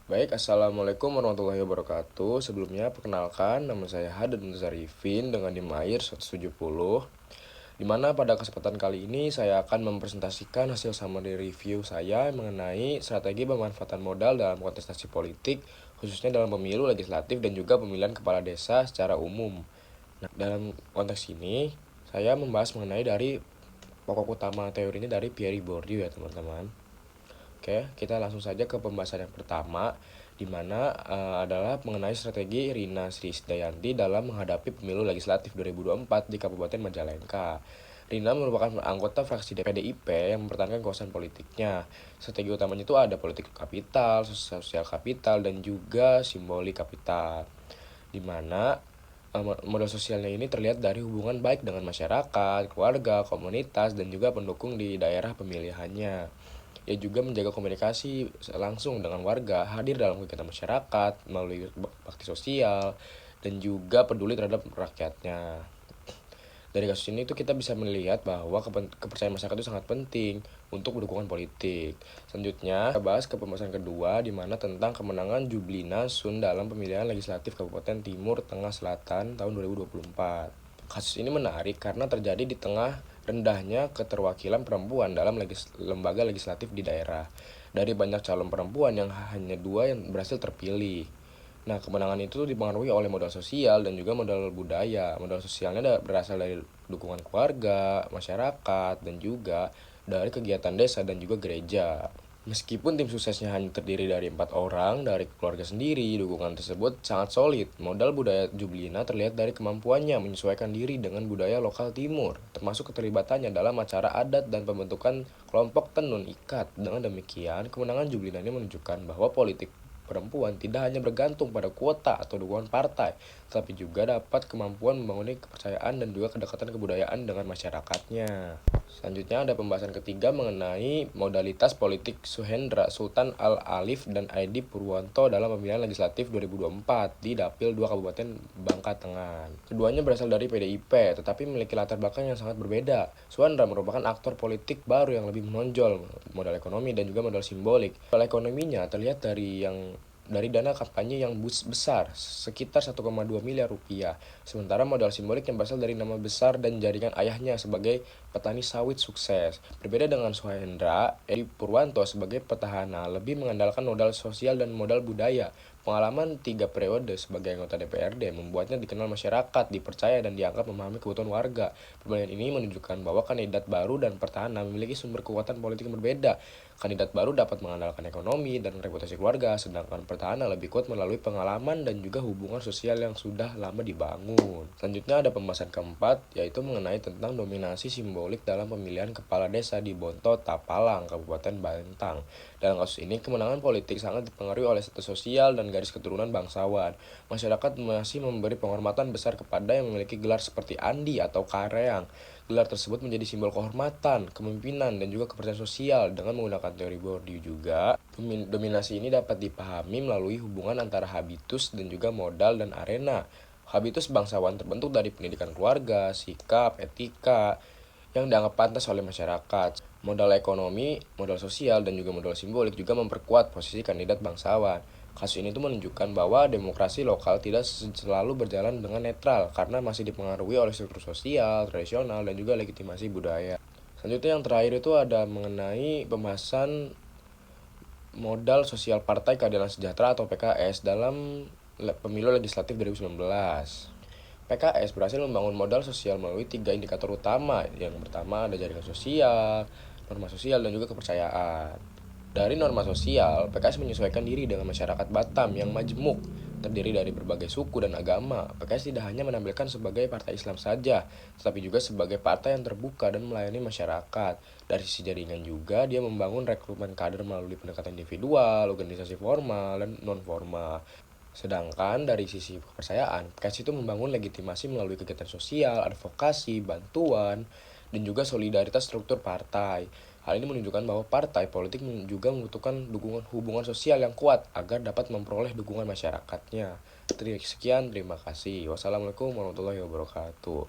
Baik, Assalamualaikum warahmatullahi wabarakatuh. Sebelumnya, perkenalkan, nama saya Hadan Zarifin dengan NIM AIR 170. Di mana pada kesempatan kali ini saya akan mempresentasikan hasil summary review saya mengenai strategi pemanfaatan modal dalam kontestasi politik, khususnya dalam pemilu legislatif dan juga pemilihan kepala desa secara umum. Nah, dalam konteks ini, saya membahas mengenai dari pokok utama teorinya dari Pierre Bourdieu ya teman-teman. Oke, kita langsung saja ke pembahasan yang pertama, di mana adalah mengenai strategi Rina Srisdayanti dalam menghadapi pemilu legislatif 2024 di Kabupaten Majalengka. Rina merupakan anggota fraksi PDIP yang mempertahankan kekuasaan politiknya. Strategi utamanya itu ada politik kapital, sosial kapital, dan juga simbolik kapital. Di mana modal sosialnya ini terlihat dari hubungan baik dengan masyarakat, keluarga, komunitas, dan juga pendukung di daerah pemilihannya. Ia juga menjaga komunikasi langsung dengan warga, hadir dalam kegiatan masyarakat melalui bakti sosial, dan juga peduli terhadap rakyatnya. Dari kasus ini itu kita bisa melihat bahwa kepercayaan masyarakat itu sangat penting untuk dukungan politik. Selanjutnya, kita bahas ke pembahasan kedua, di mana tentang kemenangan Jublina Sun dalam pemilihan legislatif Kabupaten Timur Tengah Selatan tahun 2024. Kasus ini menarik karena terjadi di tengah rendahnya keterwakilan perempuan dalam lembaga legislatif di daerah. Dari banyak calon perempuan yang hanya 2 yang berhasil terpilih. Nah, kemenangan itu dipengaruhi oleh modal sosial dan juga modal budaya. Modal sosialnya berasal dari dukungan keluarga, masyarakat, dan juga dari kegiatan desa dan juga gereja. Meskipun tim suksesnya hanya terdiri dari 4 orang dari keluarga sendiri, dukungan tersebut sangat solid. Modal budaya Jublina terlihat dari kemampuannya menyesuaikan diri dengan budaya lokal timur, termasuk keterlibatannya dalam acara adat dan pembentukan kelompok tenun ikat. Dengan demikian, kemenangan Jublina ini menunjukkan bahwa politik perempuan tidak hanya bergantung pada kuota atau dukungan partai, tapi juga dapat kemampuan membangun kepercayaan dan juga kedekatan kebudayaan dengan masyarakatnya. Selanjutnya ada pembahasan ketiga mengenai modalitas politik Suhendra Sultan Al-Alif dan Aidi Purwanto dalam pemilihan legislatif 2024 di Dapil 2 Kabupaten Bangka Tengah. Keduanya berasal dari PDIP, tetapi memiliki latar belakang yang sangat berbeda. Suhendra merupakan aktor politik baru yang lebih menonjol, modal ekonomi dan juga modal simbolik. Modal ekonominya terlihat dari dana kampanye yang besar, sekitar 1,2 miliar rupiah. Sementara modal simbolik yang berasal dari nama besar dan jaringan ayahnya sebagai petani sawit sukses. Berbeda dengan Suhendra, Edi Purwanto sebagai petahana lebih mengandalkan modal sosial dan modal budaya. Pengalaman 3 periode sebagai anggota DPRD membuatnya dikenal masyarakat, dipercaya, dan dianggap memahami kebutuhan warga. Perbandingan ini menunjukkan bahwa kandidat baru dan petahana memiliki sumber kekuatan politik yang berbeda. Kandidat baru dapat mengandalkan ekonomi dan reputasi keluarga, sedangkan petahana lebih kuat melalui pengalaman dan juga hubungan sosial yang sudah lama dibangun. Selanjutnya ada pembahasan keempat, yaitu mengenai tentang dominasi simbolik dalam pemilihan kepala desa di Bonto Tapalang, Kabupaten Bantang. Dalam kasus ini, kemenangan politik sangat dipengaruhi oleh status sosial dan garis keturunan bangsawan. Masyarakat masih memberi penghormatan besar kepada yang memiliki gelar seperti Andi atau Kareang. Gelar tersebut menjadi simbol kehormatan, kepemimpinan, dan juga kepercayaan sosial. Dengan menggunakan teori Bourdieu juga, dominasi ini dapat dipahami melalui hubungan antara habitus dan juga modal dan arena. Habitus bangsawan terbentuk dari pendidikan keluarga, sikap, etika, yang dianggap pantas oleh masyarakat. Modal ekonomi, modal sosial, dan juga modal simbolik juga memperkuat posisi kandidat bangsawan. Kasus ini tuh menunjukkan bahwa demokrasi lokal tidak selalu berjalan dengan netral karena masih dipengaruhi oleh struktur sosial, tradisional, dan juga legitimasi budaya. Selanjutnya yang terakhir itu ada mengenai pembahasan modal sosial Partai Keadilan Sejahtera atau PKS dalam pemilu legislatif 2019. PKS berhasil membangun modal sosial melalui 3 indikator utama. Yang pertama ada jaringan sosial, norma sosial, dan juga kepercayaan. Dari norma sosial, PKS menyesuaikan diri dengan masyarakat Batam yang majemuk, terdiri dari berbagai suku dan agama. PKS tidak hanya menampilkan sebagai partai Islam saja, tetapi juga sebagai partai yang terbuka dan melayani masyarakat. Dari sisi jaringan juga, dia membangun rekrutmen kader melalui pendekatan individual, organisasi formal, dan non-formal. Sedangkan dari sisi kepercayaan, PKS itu membangun legitimasi melalui kegiatan sosial, advokasi, bantuan, dan juga solidaritas struktur partai. Hal ini menunjukkan bahwa partai politik juga membutuhkan dukungan hubungan sosial yang kuat agar dapat memperoleh dukungan masyarakatnya. Sekian, terima kasih. Wassalamualaikum warahmatullahi wabarakatuh.